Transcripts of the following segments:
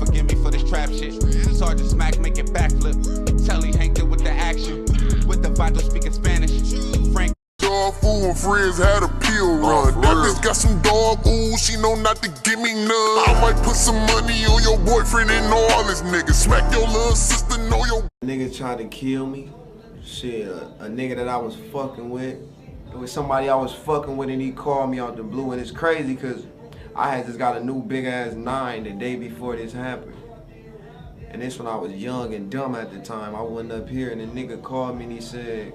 forgive me for this trap shit. Sergeant Smack make it backflip. Telly Hank it with the action. With the vital speaking Spanish. Frank. Dog food and friends had a pill run. That bitch got some dog, ooh, she know not to give me none. I might put some money on your boyfriend and all this niggas. Smack your little sister, know your nigga tried to kill me. Shit, a nigga that I was fucking with. It was somebody I was fucking with and he called me out the blue, and it's crazy cause I had just got a new big ass 9 the day before this happened. And this when I was young and dumb at the time. I wasn't up here and the nigga called me and he said,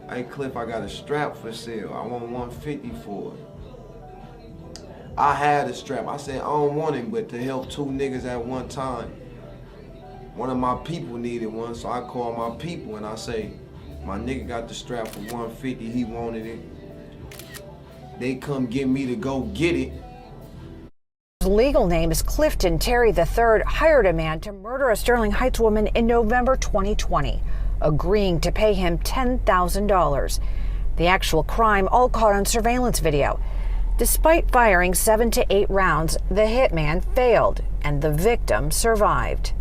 "Hey Cliff, I got a strap for sale. I want 150 for it." I had a strap. I said I don't want it, but to help 2 niggas at one time. One of my people needed one, so I called my people and I say, my nigga got the strap for 150, he wanted it. They come get me to go get it. His legal name is Clifton Terry III, hired a man to murder a Sterling Heights woman in November 2020, agreeing to pay him $10,000. The actual crime all caught on surveillance video. Despite firing 7 to 8 rounds, the hitman failed and the victim survived.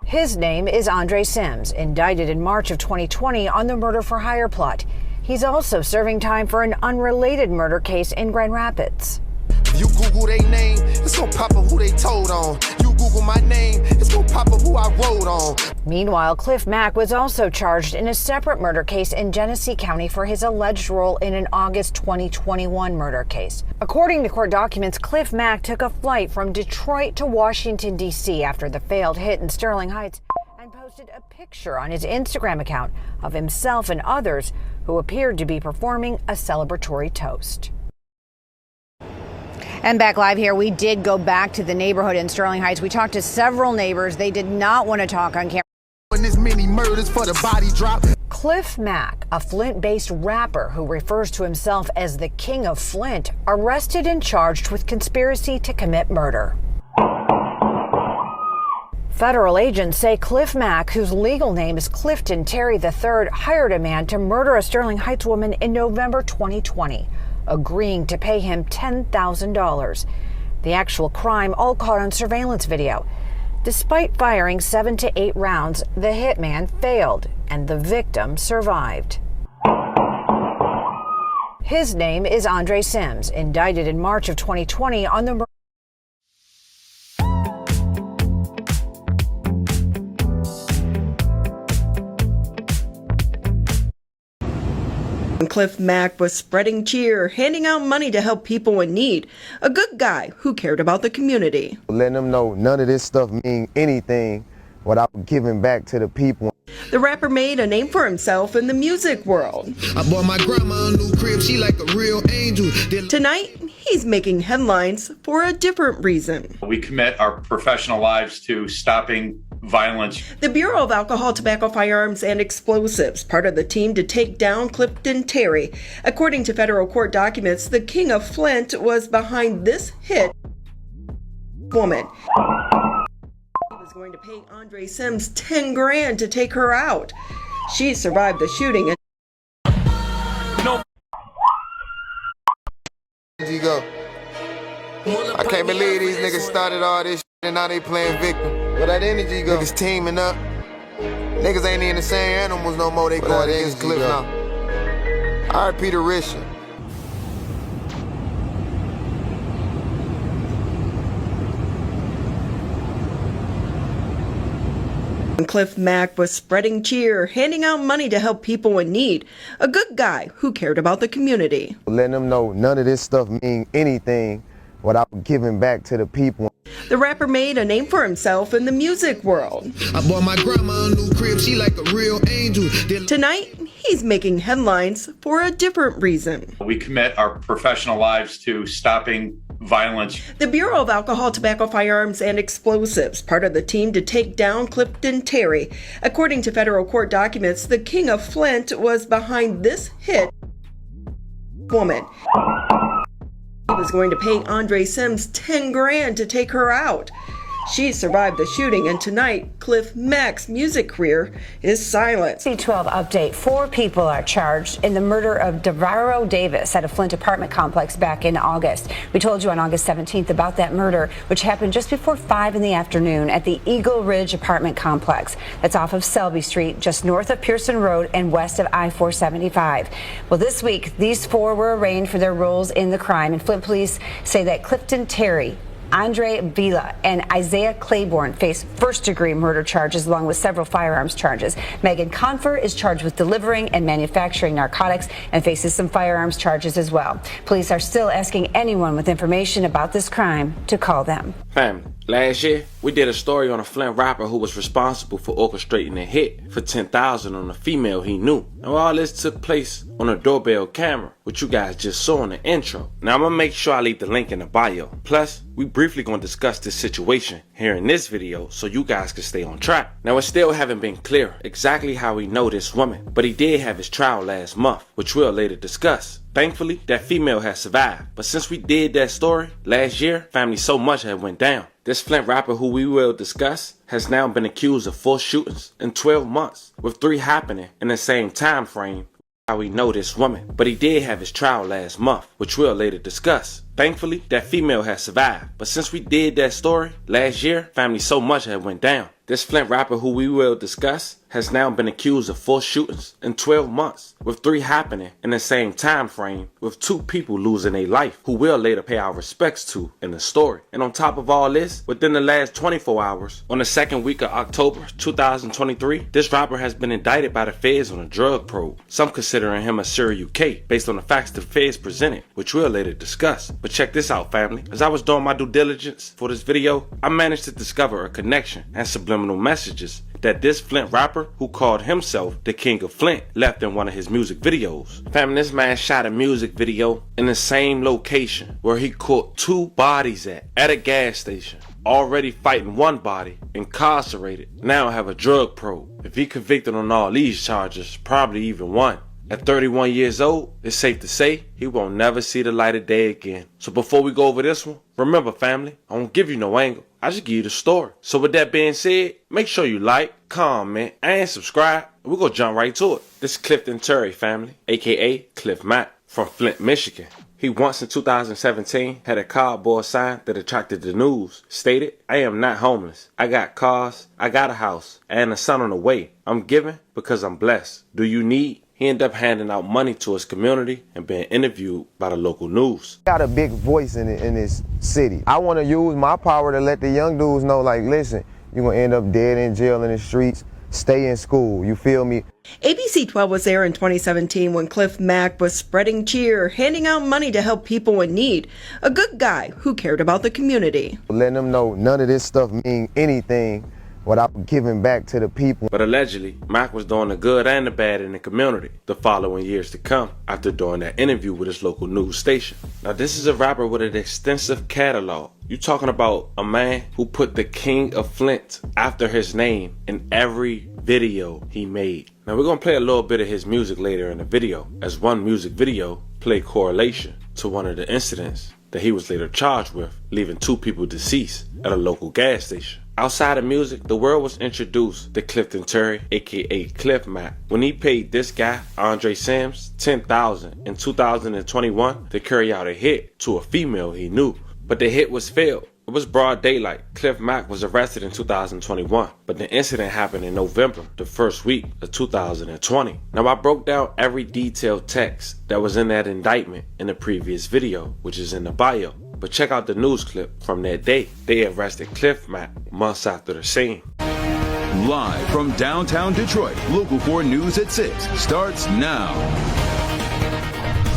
His name is Andre Sims, indicted in March of 2020 on the murder-for-hire plot. He's also serving time for an unrelated murder case in Grand Rapids. If you Google their name, it's gonna pop up who they told on. You Google my name, it's gonna pop up who I wrote on. Meanwhile, Cliff Mack was also charged in a separate murder case in Genesee County for his alleged role in an August 2021 murder case. According to court documents, Cliff Mack took a flight from Detroit to Washington, D.C. after the failed hit in Sterling Heights and posted a picture on his Instagram account of himself and others who appeared to be performing a celebratory toast. And back live here, we did go back to the neighborhood in Sterling Heights. We talked to several neighbors. They did not want to talk on camera. This many murders for the body drop. Cliff Mack, a Flint-based rapper who refers to himself as the King of Flint, arrested and charged with conspiracy to commit murder. Federal agents say Cliff Mack, whose legal name is Clifton Terry III, hired a man to murder a Sterling Heights woman in November 2020, agreeing to pay him $10,000. The actual crime all caught on surveillance video. Despite firing 7 to 8 rounds, the hitman failed and the victim survived. His name is Andre Sims, indicted in March of 2020 on the murder. Cliff Mack was spreading cheer, handing out money to help people in need. A good guy who cared about the community. Letting them know none of this stuff mean anything without giving back to the people. The rapper made a name for himself in the music world. I bought my grandma a new crib, she like a real angel. Tonight, he's making headlines for a different reason. We commit our professional lives to stopping violence. The Bureau of Alcohol, Tobacco, Firearms, and Explosives, part of the team to take down Clifton Terry. According to federal court documents, the King of Flint was behind this hit woman. He was going to pay Andre Sims 10 grand to take her out. She survived the shooting. No. Go. I can't believe these niggas started all this shit and now they playing victim. Where that energy go? Niggas teaming up. Niggas ain't even the same animals no more. They going against Cliff now. R.I.P. to Risha. Cliff Mack was spreading cheer, handing out money to help people in need. A good guy who cared about the community. Letting them know none of this stuff mean anything without giving back to the people. The rapper made a name for himself in the music world. I bought my grandma a new crib, she like a real angel. Tonight, he's making headlines for a different reason. We commit our professional lives to stopping violence. The Bureau of Alcohol, Tobacco, Firearms, and Explosives, part of the team to take down Clifton Terry. According to federal court documents, the King of Flint was behind this hit woman. He was going to pay Andre Sims 10 grand to take her out. She survived the shooting, and tonight, Cliff Mack's music career is silent. C12 update. 4 people are charged in the murder of Devaro Davis at a Flint apartment complex back in August. We told you on August 17th about that murder, which happened just before 5 in the afternoon at the Eagle Ridge apartment complex. That's off of Selby Street, just north of Pearson Road and west of I-475. Well, this week, these 4 were arraigned for their roles in the crime, and Flint police say that Clifton Terry, Andre Vila, and Isaiah Claiborne face first-degree murder charges along with several firearms charges. Megan Confer is charged with delivering and manufacturing narcotics and faces some firearms charges as well. Police are still asking anyone with information about this crime to call them. Family, last year, we did a story on a Flint rapper who was responsible for orchestrating a hit for $10,000 on a female he knew. And all this took place on a doorbell camera, which you guys just saw in the intro. Now I'm gonna make sure I leave the link in the bio. Plus, we briefly gonna discuss this situation here in this video so you guys can stay on track. Now it still haven't been clear exactly how we know this woman, but he did have his trial last month, which we'll later discuss. Thankfully, that female has survived. But since we did that story last year, family, so much had went down. This Flint rapper, who we will discuss, has now been accused of 4 shootings in 12 months, with 3 happening in the same time frame. How we know this woman, but he did have his trial last month, which we'll later discuss. Thankfully, that female has survived. But since we did that story last year, family, so much had went down. This Flint rapper, who we will discuss, has now been accused of 4 shootings in 12 months, with 3 happening in the same time frame, with 2 people losing their life, who we'll later pay our respects to in the story. And on top of all this, within the last 24 hours, on the 2nd week of October 2023, this rapper has been indicted by the feds on a drug probe, some considering him a serial K, based on the facts the feds presented, which we'll later discuss. But check this out, family. As I was doing my due diligence for this video, I managed to discover a connection and subliminal messages that this Flint rapper, who called himself the King of Flint, left in one of his music videos. Family, this man shot a music video in the same location where he caught 2 bodies at a gas station. Already fighting 1 body, incarcerated, now have a drug probe. If he convicted on all these charges, probably even 1. At 31 years old, it's safe to say he won't never see the light of day again. So before we go over this one, remember, family, I won't give you no angle. I just give you the story. So with that being said, make sure you like, comment, and subscribe. We're gonna jump right to it. This is Clifton Terry, family, aka Cliff Mack, from Flint, Michigan. He once in 2017 had a cardboard sign that attracted the news, stated, "I am not homeless. I got cars, I got a house, and a son on the way. I'm giving because I'm blessed. Do you need?" He ended up handing out money to his community and being interviewed by the local news. Got a big voice in this city. I want to use my power to let the young dudes know, like, listen, you're going to end up dead in jail in the streets. Stay in school. You feel me? ABC 12 was there in 2017 when Cliff Mack was spreading cheer, handing out money to help people in need. A good guy who cared about the community. Letting them know none of this stuff mean anything without giving back to the people. But allegedly, Mack was doing the good and the bad in the community the following years to come after doing that interview with his local news station. Now this is a rapper with an extensive catalog. You talking about a man who put the King of Flint after his name in every video he made. Now we're gonna play a little bit of his music later in the video, as one music video played correlation to one of the incidents that he was later charged with, leaving 2 people deceased at a local gas station. Outside of music, the world was introduced to Clifton Terry, aka Cliff Mack, when he paid this guy, Andre Sims, $10,000 in 2021 to carry out a hit to a female he knew. But the hit was failed. It was broad daylight. Cliff Mack was arrested in 2021, but the incident happened in November, the first week of 2020. Now I broke down every detailed text that was in that indictment in the previous video, which is in the bio. But check out the news clip from that day. They arrested Cliff Mack months after the scene. Live from downtown Detroit, Local 4 News at 6 starts now.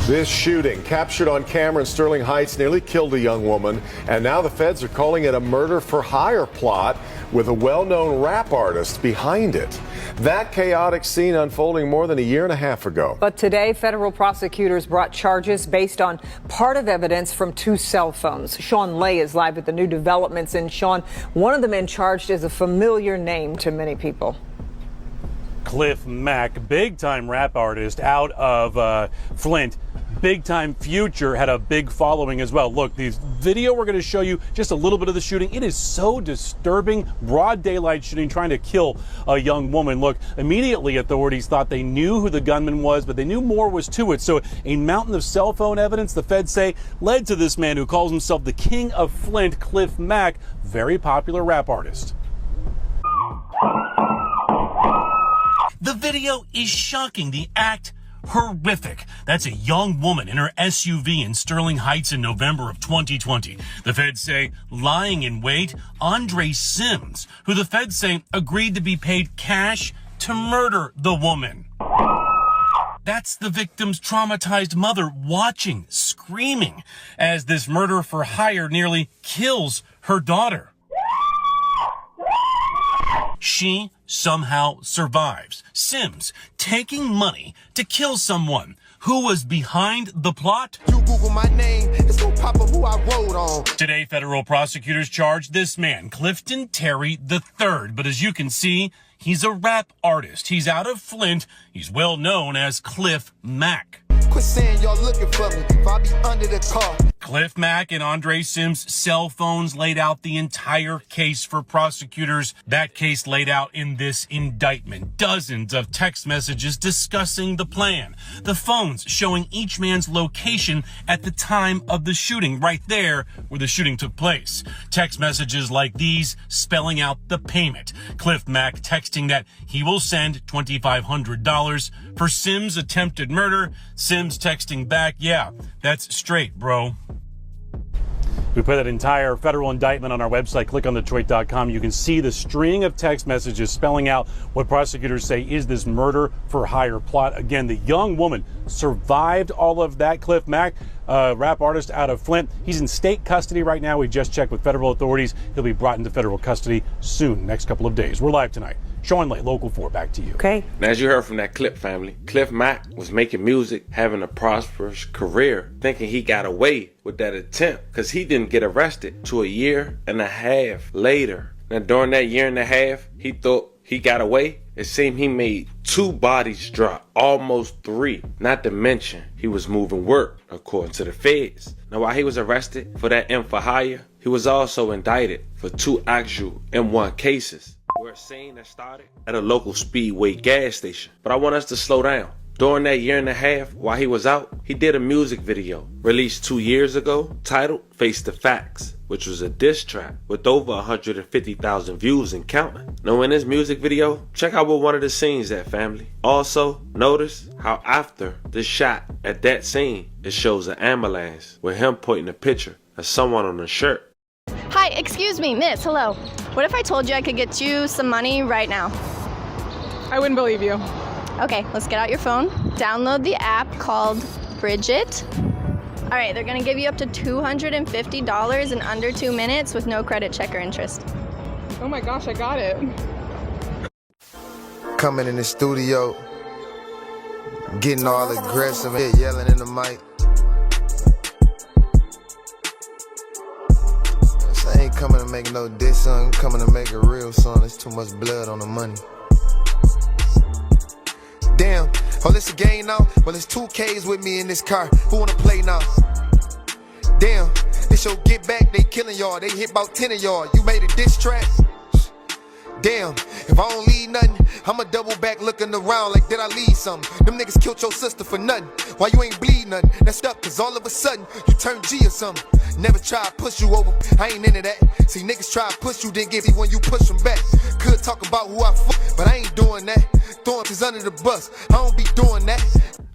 This shooting, captured on camera in Sterling Heights, nearly killed a young woman, and now the feds are calling it a murder-for-hire plot with a well-known rap artist behind it. That chaotic scene unfolding more than a year and a half ago. But today, federal prosecutors brought charges based on part of evidence from 2 cell phones. Sean Lay is live with the new developments. And Sean, one of the men charged is a familiar name to many people. Cliff Mack, big-time rap artist out of Flint. big time future had a big following as well. Look, this video we're going to show you just a little bit of the shooting. It is so disturbing. Broad daylight shooting, trying to kill a young woman. Look, immediately authorities thought they knew who the gunman was, but they knew more was to it. So a mountain of cell phone evidence, the feds say, led to this man who calls himself the King of Flint, Cliff Mack, very popular rap artist. The video is shocking. The act horrific. That's a young woman in her SUV in Sterling Heights in November of 2020. The feds say lying in wait, Andre Sims, who the feds say agreed to be paid cash to murder the woman. That's the victim's traumatized mother watching, screaming, as this murder for hire nearly kills her daughter. She somehow survives. Sims taking money to kill someone. Who was behind the plot? You Google my name, it's gonna pop up who I wrote on. Today, federal prosecutors charged this man, Clifton Terry III. But as you can see, he's a rap artist. He's out of Flint. He's well known as Cliff Mack. Quit saying y'all looking for me, if I be under the car. Cliff Mack and Andre Sims' cell phones laid out the entire case for prosecutors. That case laid out in this indictment. Dozens of text messages discussing the plan. The phones showing each man's location at the time of the shooting, right there where the shooting took place. Text messages like these spelling out the payment. Cliff Mack texting that he will send $2,500 for Sims' attempted murder. Sims texting back, yeah, that's straight, bro. We put that entire federal indictment on our website, clickondetroit.com. You can see the string of text messages spelling out what prosecutors say is this murder for hire plot. Again, the young woman survived all of that. Cliff Mack, rap artist out of Flint. He's in state custody right now. We just checked with federal authorities. He'll be brought into federal custody soon, next couple of days. We're live tonight. Sean Lay, Local 4, back to you. Okay. Now, as you heard from that clip, family, Cliff Mack was making music, having a prosperous career, thinking he got away with that attempt because he didn't get arrested till a year and a half later. Now, during that year and a half, he thought he got away. It seemed he made 2 bodies drop, almost 3. Not to mention, he was moving work, according to the feds. Now, while he was arrested for that M for hire, he was also indicted for 2 actual M1 cases. We're a scene that started at a local Speedway gas station. But I want us to slow down. During that year and a half, while he was out, he did a music video released 2 years ago titled Face the Facts, which was a diss track with over 150,000 views and counting. Now in this music video, check out what one of the scenes at, family. Also, notice how after the shot at that scene, it shows an ambulance with him pointing a picture of someone on the shirt. Hi, excuse me, miss, hello. What if I told you I could get you some money right now? I wouldn't believe you. Okay, let's get out your phone. Download the app called Bridget. All right, they're gonna give you up to $250 in under 2 minutes with no credit check or interest. Oh my gosh, I got it. Coming in the studio, getting all aggressive, yelling in the mic. I ain't coming to make no diss song, I'm coming to make a real song. There's too much blood on the money. Damn, oh, it's a game now? Well, it's 2Ks with me in this car. Who wanna play now? Damn, this your get back, they killing y'all. They hit about 10 of y'all. You made a diss track? Damn, if I don't leave nothing, I'ma double back looking around like did I leave something? Them niggas killed your sister for nothing. Why you ain't bleed nothing? That's up, cause all of a sudden, you turn G or something. Never try to push you over, I ain't into that. See, niggas try to push you, then give you when you push them back. Could talk about who I fuck, but I ain't doing that. Throwing is under the bus, I don't be doing that.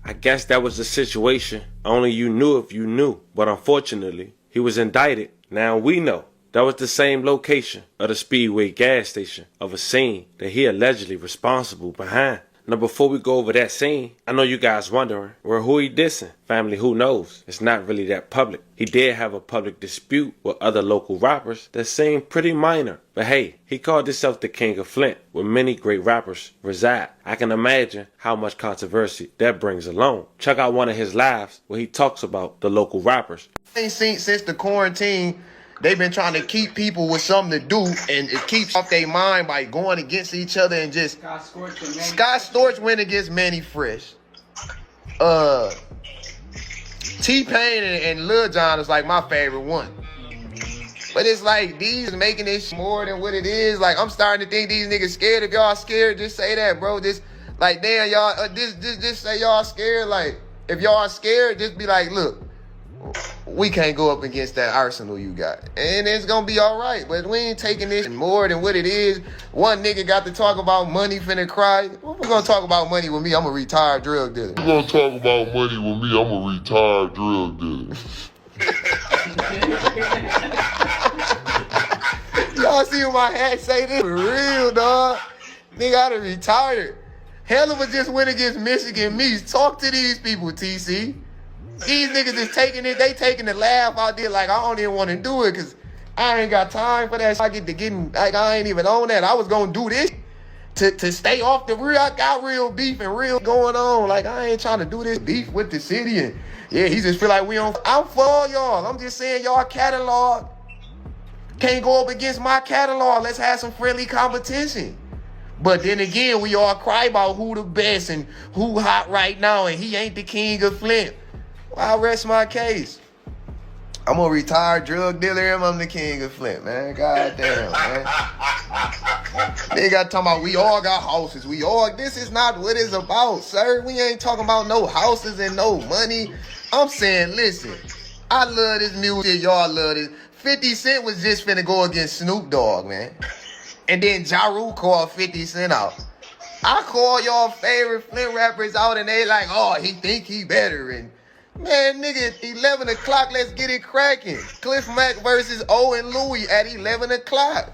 I guess that was the situation. Only you knew if you knew. But unfortunately, he was indicted. Now we know. That was the same location of the Speedway gas station of a scene that he allegedly responsible behind. Now before we go over that scene, I know you guys wondering, well, who he dissing? Family, who knows? It's not really that public. He did have a public dispute with other local rappers that seemed pretty minor. But hey, he called himself the King of Flint, where many great rappers reside. I can imagine how much controversy that brings along. Check out one of his lives where he talks about the local rappers. Ain't seen since the quarantine. They've been trying to keep people with something to do, and it keeps off their mind by going against each other and just. Scott Storch went against Manny Fresh. T-Pain and Lil Jon is like my favorite one. But it's like these making this more than what it is. Like I'm starting to think these niggas scared. If y'all scared, just say that, bro. Just like damn y'all, just say y'all scared. Like if y'all scared, just be like, look, we can't go up against that arsenal you got, and it's gonna be all right. But we ain't taking this more than what it is. One nigga got to talk about money, finna cry. We're gonna talk about money with me. I'm a retired drug dealer. We're gonna talk about money with me. I'm a retired drug dealer. Y'all see what my hat say? This for real, dog. Nigga, I done retired. Hella was just went against Michigan Meats. Talk to these people, TC. These niggas is taking it. They taking the laugh out there like I don't even want to do it because I ain't got time for that. I get to getting like I ain't even on that. I was gonna do this to stay off the real. I got real beef and real going on. Like I ain't trying to do this beef with the city and yeah, he just feel like we on. I'm for all y'all. I'm just saying y'all catalog can't go up against my catalog. Let's have some friendly competition. But then again, we all cry about who the best and who hot right now, and he ain't the king of Flint. Well, I rest my case. I'm a retired drug dealer and I'm the king of Flint, man. God damn, man. They got talking about we all got houses. This is not what it's about, sir. We ain't talking about no houses and no money. I'm saying, listen, I love this music. Y'all love this. 50 Cent was just finna go against Snoop Dogg, man. And then Ja Rule called 50 Cent out. I call y'all favorite Flint rappers out and they like, oh, he think he better. And man, nigga, 11 o'clock, let's get it cracking. Cliff Mack versus O and Louie at 11 o'clock.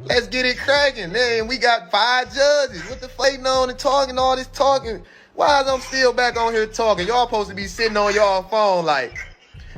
Let's get it cracking. Man, we got 5 judges. What the fuck on and talking all this talking? Why is I'm still back on here talking? Y'all supposed to be sitting on y'all phone like,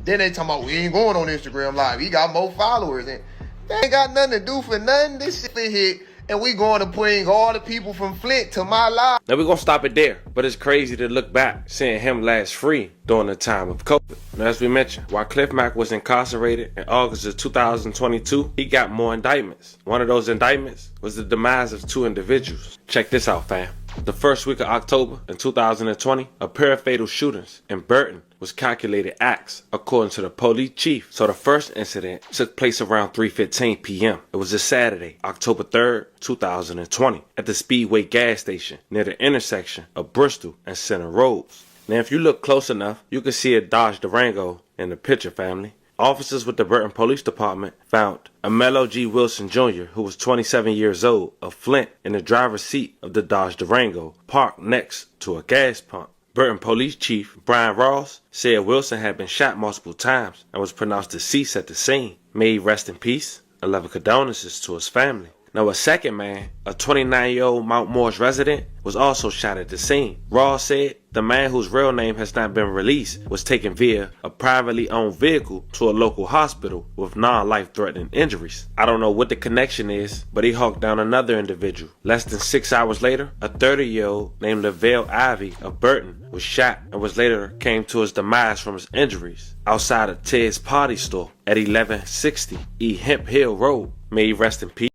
then they talking about we ain't going on Instagram Live. He got more followers. And they ain't got nothing to do for nothing. This shit hit. And we going to bring all the people from Flint to my live. Now we're going to stop it there. But it's crazy to look back, seeing him last free during the time of COVID. Now, as we mentioned, while Cliff Mack was incarcerated in August of 2022, he got more indictments. One of those indictments was the demise of 2 individuals. Check this out, fam. The first week of October in 2020, a pair of fatal shootings in Burton was calculated acts, according to the police chief. So the first incident took place around 3:15 p.m. It was a Saturday, October 3rd, 2020, at the Speedway gas station near the intersection of Bristol and Center Roads. Now, if you look close enough, you can see a Dodge Durango in the picture, family. Officers with the Burton Police Department found Amello G. Wilson Jr., who was 27 years old, of Flint, in the driver's seat of the Dodge Durango, parked next to a gas pump. Burton Police Chief Brian Ross said Wilson had been shot multiple times and was pronounced deceased at the scene. May he rest in peace and love and condolences to his family. Now, a second man, a 29-year-old Mount Morris resident, was also shot at the scene. Ross said the man, whose real name has not been released, was taken via a privately owned vehicle to a local hospital with non-life-threatening injuries. I don't know what the connection is, but he hawked down another individual. Less than 6 hours later, a 30-year-old named Lavelle Ivy of Burton was shot and was later came to his demise from his injuries outside of Ted's Party Store at 1160 E Hemp Hill Road. May he rest in peace.